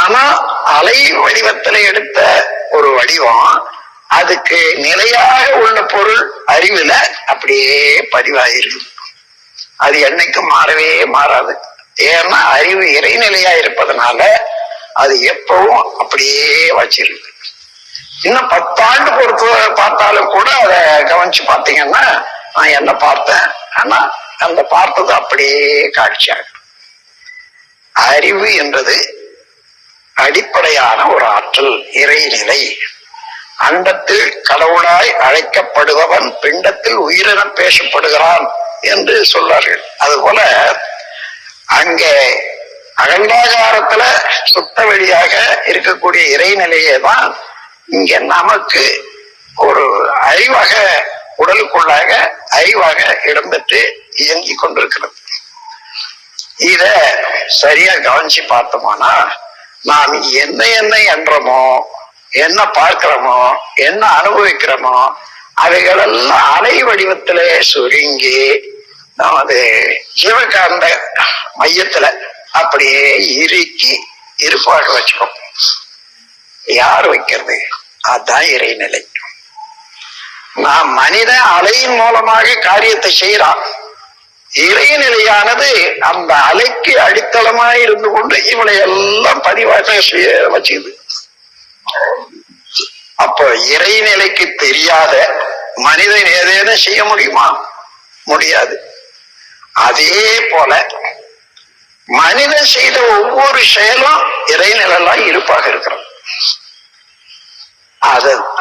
ஆனா அலை வடிவத்துல எடுத்த ஒரு வடிவம் அதுக்கு நிலையாக உள்ள பொருள் அறிவுல அப்படியே பதிவாயிருக்கு. அது என்னைக்கும் மாறவே மாறாது. ஏன்னா அறிவு இறைநிலையா இருப்பதனால அது எப்பவும் அப்படியே வச்சிருக்கு. இன்னும் 10 ஆண்டு பொறுத்து பார்த்தாலும் கூட அதை கவனிச்சு பார்த்தீங்கன்னா நான் என்ன பார்த்தேன், ஆனா அந்த பார்த்தது அப்படியே காட்சியாகும். அறிவு என்றது அடிப்படையான ஒரு ஆற்றல், இறைநிலை. அண்டத்தில் கடவுளாய் அழைக்கப்படுபவன் பிண்டத்தில் உயிரென பேசப்படுகிறான் என்று சொல்வார்கள். அதுபோல அங்கே அகண்டாகாரத்துல சுத்த வெளியாக இருக்கக்கூடிய இறைநிலையே தான் இங்க நமக்கு ஒரு அறிவாக, உடலுக்குள்ளாக அறிவாக இடம்பெற்று இயங்கி கொண்டிருக்கிறது. இத சரியா கவனிச்சு பார்த்தோம்னா நாம் என்ன என்ன என்றமோ, என்ன பார்க்கிறோமோ, என்ன அனுபவிக்கிறோமோ அவைகளெல்லாம் அலை வடிவத்திலே சுருங்கி நமது ஜீவகாந்த மையத்துல அப்படியே இறுக்கி இருப்பாக வச்சுக்கோம். யார் வைக்கிறது? அதுதான் இறைநிலை. நாம் மனித அலையின் மூலமாக காரியத்தை செய்யறான். இறைநிலையானது அந்த அலைக்கு அடித்தளமாய் இருந்து கொண்டு இவனை எல்லாம் பதிவாக வச்சுது. அப்போ இறைநிலைக்கு தெரியாத மனிதன் ஏதேனும் செய்ய முடியுமா? முடியாது. அதே போல மனிதன் செய்த ஒவ்வொரு செயலும் இறைநிலாம் இருப்பாக இருக்கிறது.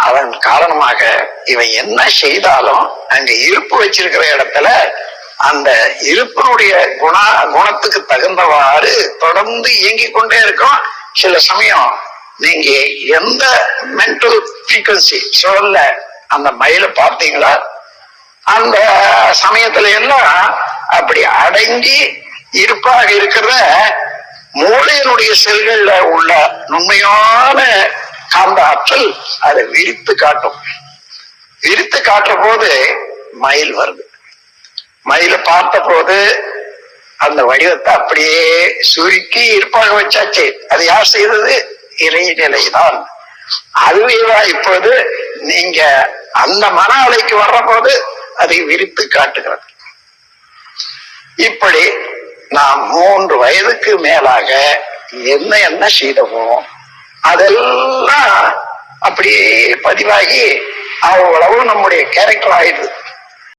அதன் காரணமாக இவன் என்ன செய்தாலும் அங்க இருப்பு வச்சிருக்கிற இடத்துல அந்த இருப்பினுடைய குணத்துக்கு தகுந்தவாறு தொடர்ந்து இயங்கிக் கொண்டே இருக்கும். சில சமயம் நீங்க எந்த மென்டல் ஃப்ரீக்வன்சி சொல்ல அந்த மயில பார்த்தீங்களா, அந்த சமயத்துல எல்லாம் அப்படி அடங்கி இருப்பாக இருக்கிற மூளையினுடைய செல்கள்ல உள்ள நுண்மையான காந்த ஆற்றல் அதை விரித்து காட்டும். விரித்து காட்டுற போது மயில் வருது. மயில பார்த்த போது அந்த வடிவத்தை அப்படியே சுருக்கி இருப்பாக வச்சாச்சு. அது யார் செய்தது? இறைநிலைதான். அதுவேதான் இப்போது நீங்க அந்த மன அலைக்கு வர்ற போது அதை விரித்து காட்டுகிறது. இப்படி நாம் 3 வயதுக்கு மேலாக என்ன என்ன செய்தோமோ அதெல்லாம் அப்படியே பதிவாகி அவ்வளவு நம்முடைய கேரக்டர் ஆயிடுது.